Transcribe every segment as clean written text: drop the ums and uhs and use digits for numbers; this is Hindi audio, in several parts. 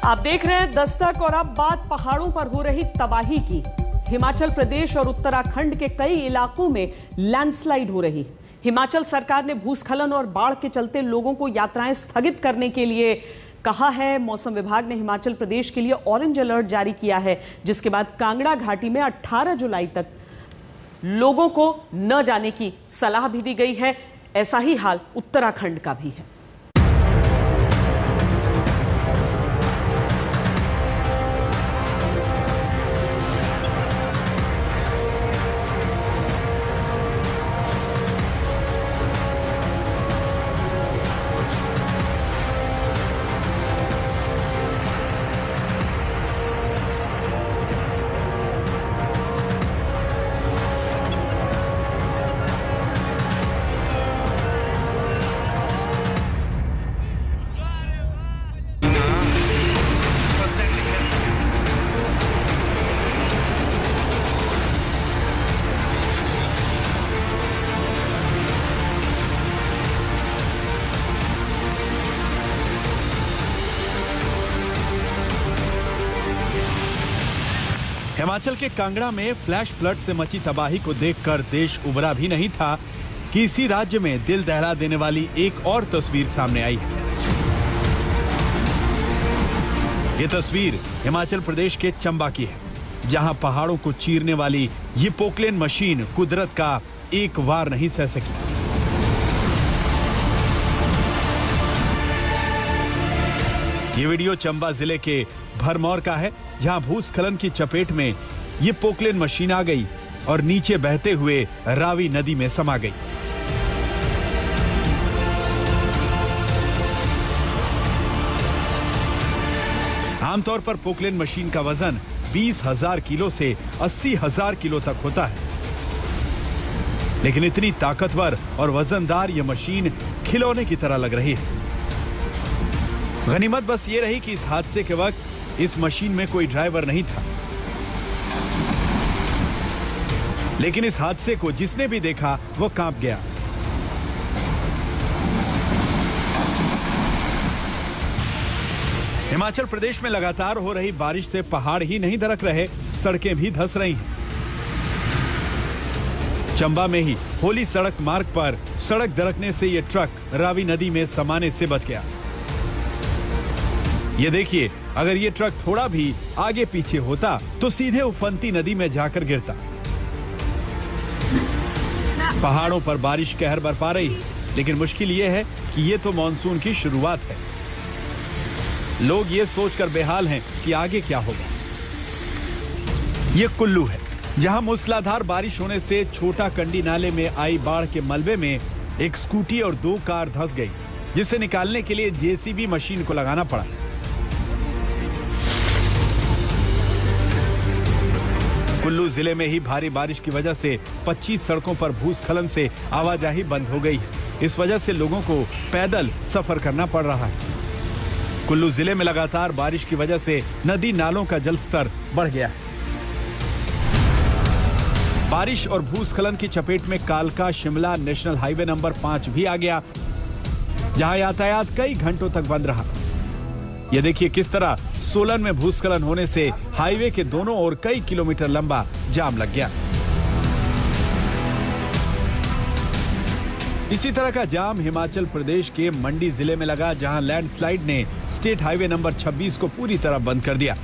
आप देख रहे हैं दस्तक और अब बात पहाड़ों पर हो रही तबाही की। हिमाचल प्रदेश और उत्तराखंड के कई इलाकों में लैंडस्लाइड हो रही। हिमाचल सरकार ने भूस्खलन और बाढ़ के चलते लोगों को यात्राएं स्थगित करने के लिए कहा है। मौसम विभाग ने हिमाचल प्रदेश के लिए ऑरेंज अलर्ट जारी किया है, जिसके बाद कांगड़ा घाटी में 18 जुलाई तक लोगों को न जाने की सलाह भी दी गई है। ऐसा ही हाल उत्तराखंड का भी है। हिमाचल के कांगड़ा में फ्लैश फ्लड से मची तबाही को देखकर देश उबरा भी नहीं था कि इसी राज्य में दिल दहला देने वाली एक और तस्वीर सामने आई है। ये तस्वीर हिमाचल प्रदेश के चंबा की है, जहां पहाड़ों को चीरने वाली ये पोकलेन मशीन कुदरत का एक वार नहीं सह सकी। ये वीडियो चंबा जिले के भरमौर का है, जहां भूस्खलन की चपेट में ये पोकलेन मशीन आ गई और नीचे बहते हुए रावी नदी में समा गई। आमतौर पर पोकलेन मशीन का वजन 20,000 किलो से 80,000 किलो तक होता है, लेकिन इतनी ताकतवर और वजनदार ये मशीन खिलौने की तरह लग रही है। गनीमत बस ये रही कि इस हादसे के वक्त इस मशीन में कोई ड्राइवर नहीं था, लेकिन इस हादसे को जिसने भी देखा वो कांप गया। हिमाचल प्रदेश में लगातार हो रही बारिश से पहाड़ ही नहीं दरक रहे, सड़कें भी धंस रही हैं। चंबा में ही होली सड़क मार्ग पर सड़क दरकने से यह ट्रक रावी नदी में समाने से बच गया। ये देखिए, अगर ये ट्रक थोड़ा भी आगे पीछे होता तो सीधे उफनती नदी में जाकर गिरता। पहाड़ों पर बारिश कहर बरपा रही है, लेकिन मुश्किल ये है कि ये तो मानसून की शुरुआत है। लोग ये सोचकर बेहाल हैं कि आगे क्या होगा। ये कुल्लू है, जहां मूसलाधार बारिश होने से छोटा कंडी नाले में आई बाढ़ के मलबे में एक स्कूटी और 2 कार धंस गई, जिसे निकालने के लिए जेसीबी मशीन को लगाना पड़ा। कुल्लू जिले में ही भारी बारिश की वजह से 25 सड़कों पर भूस्खलन से आवाजाही बंद हो गई है। इस वजह से लोगों को पैदल सफर करना पड़ रहा है। कुल्लू जिले में लगातार बारिश की वजह से नदी नालों का जलस्तर बढ़ गया है। बारिश और भूस्खलन की चपेट में कालका शिमला नेशनल हाईवे नंबर 5 भी आ गया, जहां यातायात कई घंटों तक बंद रहा। यह देखिए किस तरह सोलन में भूस्खलन होने से हाईवे के दोनों ओर कई किलोमीटर लंबा जाम लग गया। इसी तरह का जाम हिमाचल प्रदेश के मंडी जिले में लगा, जहां लैंडस्लाइड ने स्टेट हाईवे नंबर 26 को पूरी तरह बंद कर दिया।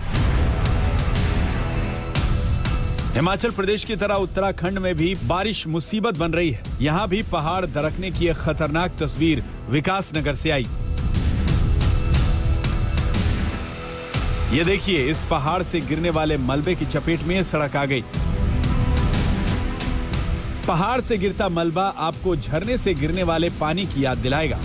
हिमाचल प्रदेश की तरह उत्तराखंड में भी बारिश मुसीबत बन रही है। यहां भी पहाड़ दरकने की एक खतरनाक तस्वीर विकासनगर से आई। ये देखिए, इस पहाड़ से गिरने वाले मलबे की चपेट में ये सड़क आ गई। पहाड़ से गिरता मलबा आपको झरने से गिरने वाले पानी की याद दिलाएगा।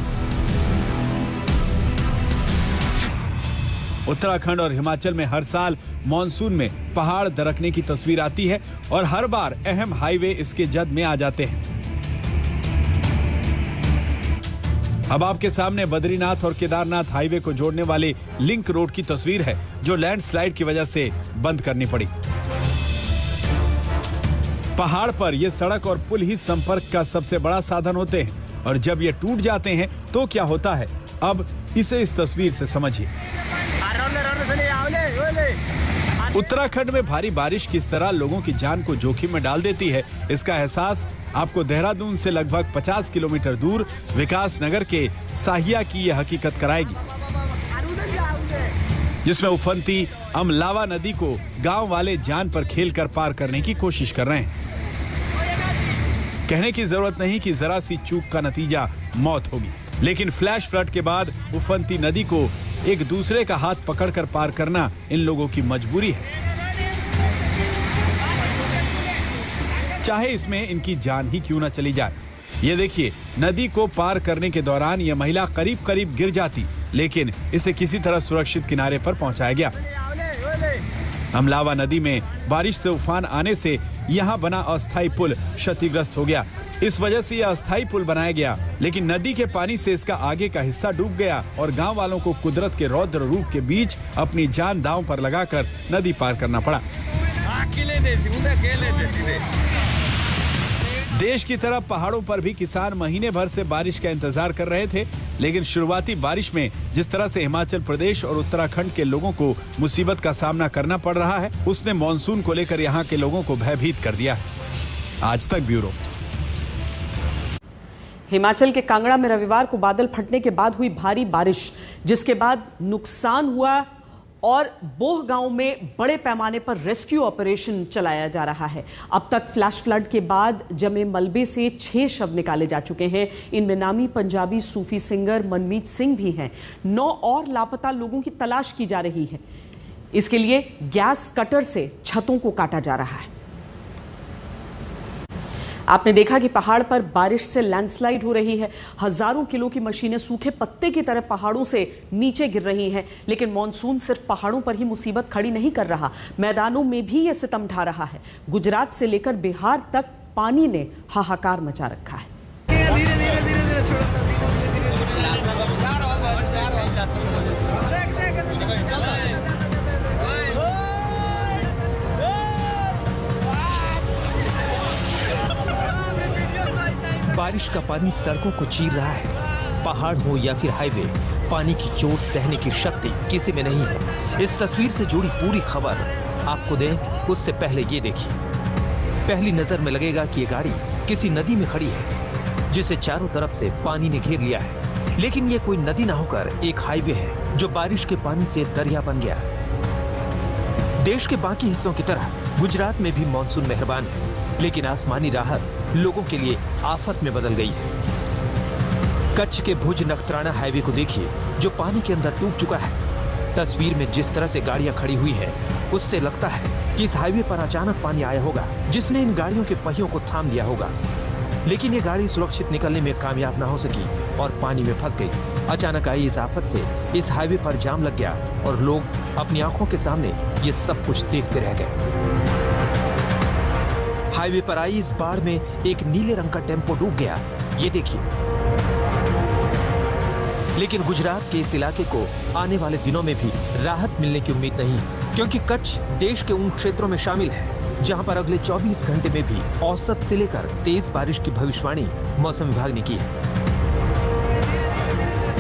उत्तराखंड और हिमाचल में हर साल मॉनसून में पहाड़ दरकने की तस्वीर आती है और हर बार अहम हाईवे इसके जद में आ जाते हैं। अब आपके सामने बद्रीनाथ और केदारनाथ हाईवे को जोड़ने वाले लिंक रोड की तस्वीर है, जो लैंडस्लाइड की वजह से बंद करनी पड़ी। पहाड़ पर यह सड़क और पुल ही संपर्क का सबसे बड़ा साधन होते हैं, और जब ये टूट जाते हैं तो क्या होता है, अब इसे इस तस्वीर से समझिए। उत्तराखंड में भारी बारिश किस तरह लोगों की जान को जोखिम में डाल देती है, इसका एहसास आपको देहरादून से लगभग 50 किलोमीटर दूर विकास नगर के साहिया की यह हकीकत कराएगी, जिसमें उफनती अमलावा नदी को गांव वाले जान पर खेलकर पार करने की कोशिश कर रहे हैं। कहने की जरूरत नहीं कि जरा सी चूक का नतीजा मौत होगी, लेकिन फ्लैश फ्लड के बाद उफनती नदी को एक दूसरे का हाथ पकड़कर पार करना इन लोगों की मजबूरी है, चाहे इसमें इनकी जान ही क्यों न चली जाए। ये देखिए, नदी को पार करने के दौरान यह महिला करीब करीब गिर जाती, लेकिन इसे किसी तरह सुरक्षित किनारे पर पहुंचाया गया। अमलावा नदी में बारिश से उफान आने से यहाँ बना अस्थायी पुल क्षतिग्रस्त हो गया। इस वजह से यह अस्थायी पुल बनाया गया, लेकिन नदी के पानी से इसका आगे का हिस्सा डूब गया और गांव वालों को कुदरत के रौद्र रूप के बीच अपनी जान दांव पर लगाकर नदी पार करना पड़ा। देश की तरह पहाड़ों पर भी किसान महीने भर से बारिश का इंतजार कर रहे थे, लेकिन शुरुआती बारिश में जिस तरह से हिमाचल प्रदेश और उत्तराखंड के लोगों को मुसीबत का सामना करना पड़ रहा है, उसने मॉनसून को लेकर यहाँ के लोगों को भयभीत कर दिया है। आज तक ब्यूरो। हिमाचल के कांगड़ा में रविवार को बादल फटने के बाद हुई भारी बारिश, जिसके बाद नुकसान हुआ और बोह गांव में बड़े पैमाने पर रेस्क्यू ऑपरेशन चलाया जा रहा है। अब तक फ्लैश फ्लड के बाद जमे मलबे से 6 शव निकाले जा चुके हैं। इनमें नामी पंजाबी सूफी सिंगर मनमीत सिंह भी हैं। 9 और लापता लोगों की तलाश की जा रही है। इसके लिए गैस कटर से छतों को काटा जा रहा है। आपने देखा कि पहाड़ पर बारिश से लैंडस्लाइड हो रही है। हजारों किलो की मशीनें सूखे पत्ते की तरह पहाड़ों से नीचे गिर रही हैं, लेकिन मॉनसून सिर्फ पहाड़ों पर ही मुसीबत खड़ी नहीं कर रहा, मैदानों में भी यह सितम ढा रहा है। गुजरात से लेकर बिहार तक पानी ने हाहाकार मचा रखा है। बारिश का पानी सड़कों को चीर रहा है। पहाड़ हो या फिर हाईवे, पानी की चोट सहने की शक्ति किसी में नहीं है। इस तस्वीर से जुड़ी पूरी खबर आपको दें उससे पहले ये देखिए। पहली नजर में लगेगा कि ये गाड़ी किसी नदी में खड़ी है, जिसे चारों तरफ से पानी ने घेर लिया है, लेकिन ये कोई नदी ना होकर एक हाईवे है जो बारिश के पानी से दरिया बन गया। देश के बाकी हिस्सों की तरह गुजरात में भी मानसून मेहरबान है, लेकिन आसमानी राहत लोगों के लिए आफत में बदल गई है। कच्छ के भुज नखत्राना हाईवे को देखिए, जो पानी के अंदर डूब चुका है। तस्वीर में जिस तरह से गाड़ियां खड़ी हुई है, उससे लगता है कि इस हाईवे पर अचानक पानी आया होगा, जिसने इन गाड़ियों के पहियों को थाम लिया होगा। लेकिन ये गाड़ी सुरक्षित निकलने में कामयाब ना हो सकी और पानी में फंस गई। अचानक आई इस आफत से इस हाईवे पर जाम लग गया और लोग अपनी आंखों के सामने ये सब कुछ देखते रह गए। हाईवे पर आई इस बाढ़ में एक नीले रंग का टेम्पो डूब गया, ये देखिए। लेकिन गुजरात के इस इलाके को आने वाले दिनों में भी राहत मिलने की उम्मीद नहीं, क्योंकि कच्छ देश के उन क्षेत्रों में शामिल है जहां पर अगले 24 घंटे में भी औसत से लेकर तेज बारिश की भविष्यवाणी मौसम विभाग ने की है।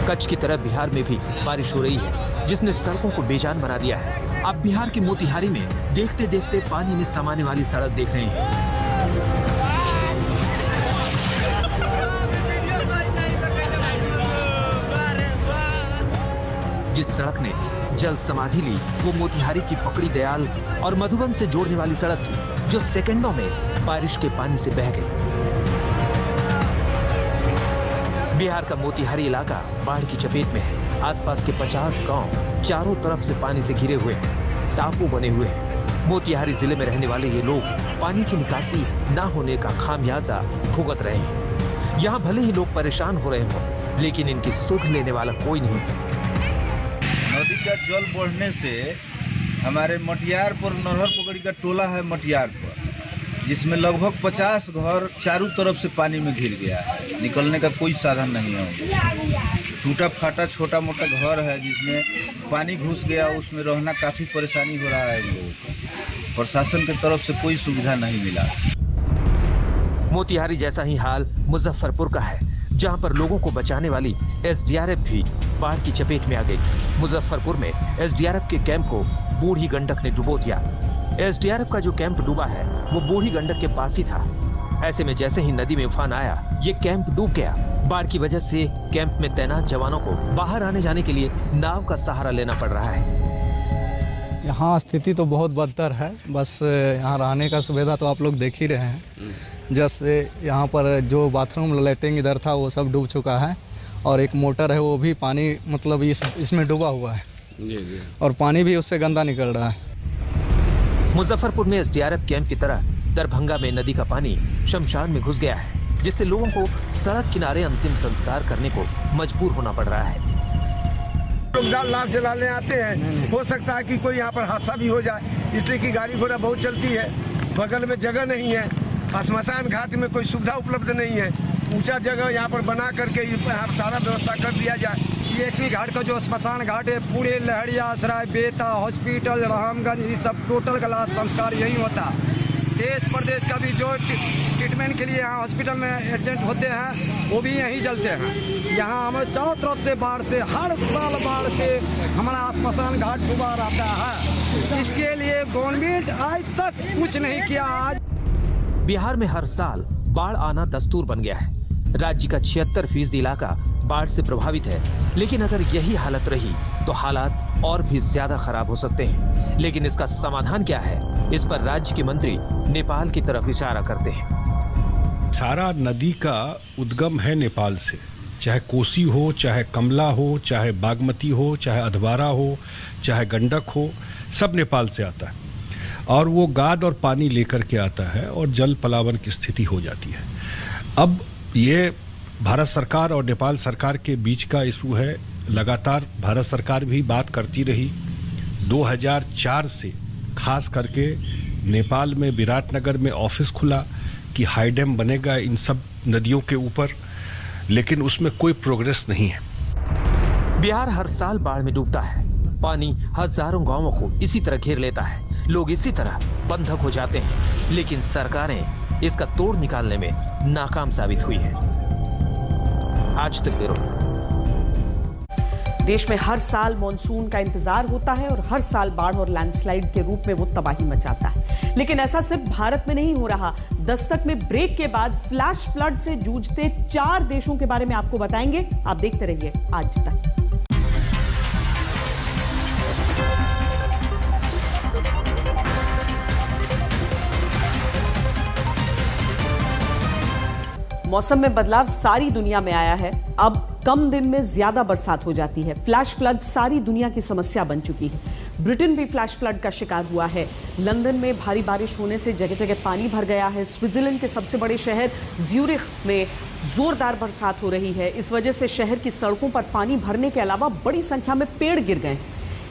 कच्छ की तरह बिहार में भी बारिश हो रही है, जिसने सड़कों को बेजान बना दिया है। आप बिहार के मोतिहारी में देखते देखते पानी में समाने वाली सड़क देख रहे हैं। जिस सड़क ने जल्द समाधि ली वो मोतिहारी की पकड़ी दयाल और मधुबन से जोड़ने वाली सड़क थी, जो सेकंडों में बारिश के पानी से बह गई। बिहार का मोतिहारी इलाका बाढ़ की चपेट में है। आसपास के 50 गांव चारों तरफ से पानी से घिरे हुए हैं, टापू बने हुए हैं। मोतिहारी जिले में रहने वाले ये लोग पानी की निकासी न होने का खामियाजा भुगत रहे हैं। यहाँ भले ही लोग परेशान हो रहे हों, लेकिन इनकी सुध लेने वाला कोई नहीं है। नदी का जल बढ़ने से हमारे मटियार पर नरहर पकड़ी का टोला है मटियार पर, जिसमें लगभग 50 घर चारों तरफ से पानी में घिर गया है। निकलने का कोई साधन नहीं है। टूटा फाटा छोटा मोटा घर है जिसमें पानी घुस गया, उसमें रहना काफ़ी परेशानी हो रहा है लोगों को। प्रशासन की तरफ से कोई सुविधा नहीं मिला। मोतिहारी जैसा ही हाल मुजफ्फरपुर का है, जहां पर लोगों को बचाने वाली एसडीआरएफ भी बाढ़ की चपेट में आ गई। मुजफ्फरपुर में एसडीआरएफ के कैंप को बूढ़ी गंडक ने डुबो दिया। एसडीआरएफ का जो कैंप डूबा है वो बूढ़ी गंडक के पास ही था। ऐसे में जैसे ही नदी में उफान आया, ये कैंप डूब गया। बाढ़ की वजह से कैंप में तैनात जवानों को बाहर आने जाने के लिए नाव का सहारा लेना पड़ रहा है। यहाँ स्थिति तो बहुत बदतर है। बस यहाँ रहने का सुविधा तो आप लोग देख ही रहे हैं। जैसे यहाँ पर जो बाथरूम लैट्रिन इधर था वो सब डूब चुका है, और एक मोटर है वो भी पानी मतलब इसमें डूबा हुआ है, और पानी भी उससे गंदा निकल रहा है। मुजफ्फरपुर में एसडीआरएफ कैंप की तरह दरभंगा में नदी का पानी शमशान में घुस गया है, जिससे लोगों को सड़क किनारे अंतिम संस्कार करने को मजबूर होना पड़ रहा है। लोग लाश जलाने आते हैं, हो सकता है कि कोई यहाँ पर हादसा भी हो जाए, इसलिए कि गाड़ी घोड़ा बहुत चलती है। बगल में जगह नहीं है, श्मशान घाट में कोई सुविधा उपलब्ध नहीं है। ऊंचा जगह यहाँ पर बना करके यहाँ सारा व्यवस्था कर दिया जाए। ये एकनी घाट का जो श्मशान घाट है, पूरे लहरिया सराय, बेता, हॉस्पिटल, रामगंज, ये सब टोटल का लाश संस्कार यही होता है। देश प्रदेश का भी जो ट्रीटमेंट के लिए यहाँ हॉस्पिटल में एडमिट होते हैं वो भी यहीं चलते हैं। यहाँ हमें चारों तरफ से बाढ़ से, हर साल बाढ़ से हमारा श्मशान घाट डूबा रहता है। इसके लिए गवर्नमेंट आज तक कुछ नहीं किया। आज बिहार में हर साल बाढ़ आना दस्तूर बन गया है। राज्य का 76% इलाका बाढ़ से प्रभावित है, लेकिन अगर यही हालत रही तो हालात और भी ज्यादा खराब हो सकते हैं। लेकिन इसका समाधान क्या है, इस पर राज्य के मंत्री नेपाल की तरफ इशारा करते हैं। सारा नदी का उद्गम है नेपाल से, चाहे कोसी हो, चाहे कमला हो, चाहे बागमती हो, चाहे अधवारा हो, चाहे गंडक हो, सब नेपाल से आता है। और वो गाद और पानी लेकर के आता है और जल पलावन की स्थिति हो जाती है। अब ये भारत सरकार और नेपाल सरकार के बीच का इशू है। लगातार भारत सरकार भी बात करती रही। 2004 से खास करके नेपाल में विराटनगर में ऑफिस खुला कि हाई डैम बनेगा इन सब नदियों के ऊपर, लेकिन उसमें कोई प्रोग्रेस नहीं है। बिहार हर साल बाढ़ में डूबता है। पानी हजारों गांवों को इसी तरह घेर लेता है। लोग इसी तरह बंधक हो जाते हैं, लेकिन सरकारें इसका तोड़ निकालने में नाकाम साबित हुई है। आज तक ब्यूरो। देश में हर साल मॉनसून का इंतजार होता है और हर साल बाढ़ और लैंडस्लाइड के रूप में वो तबाही मचाता है। लेकिन ऐसा सिर्फ भारत में नहीं हो रहा। दस्तक में ब्रेक के बाद फ्लैश फ्लड से जूझते 4 देशों के बारे में आपको बताएंगे। आप देखते रहिए आज तक। मौसम में बदलाव सारी दुनिया में आया है। अब कम दिन में ज्यादा बरसात हो जाती है। फ्लैश फ्लड सारी दुनिया की समस्या बन चुकी है। ब्रिटेन भी फ्लैश फ्लड का शिकार हुआ है। लंदन में भारी बारिश होने से जगह जगह पानी भर गया है। स्विट्जरलैंड के सबसे बड़े शहर ज्यूरिख में जोरदार बरसात हो रही है। इस वजह से शहर की सड़कों पर पानी भरने के अलावा बड़ी संख्या में पेड़ गिर गए।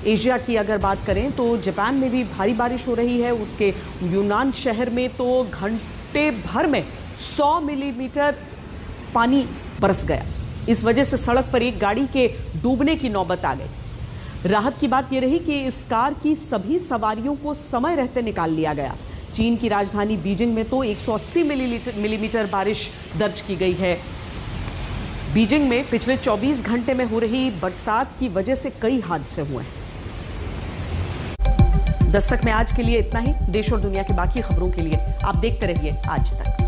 एशिया की अगर बात करें तो जापान में भी भारी बारिश हो रही है। उसके यूनान शहर में तो घंटे भर में 100 मिलीमीटर पानी बरस गया। इस वजह से सड़क पर एक गाड़ी के डूबने की नौबत आ गई। राहत की बात यह रही कि इस कार की सभी सवारियों को समय रहते निकाल लिया गया। चीन की राजधानी बीजिंग में तो 180 मिलीमीटर बारिश दर्ज की गई है। बीजिंग में पिछले 24 घंटे में हो रही बरसात की वजह से कई हादसे हुए हैं। दस्तक में आज के लिए इतना ही। देश और दुनिया की बाकी खबरों के लिए आप देखते रहिए आज तक।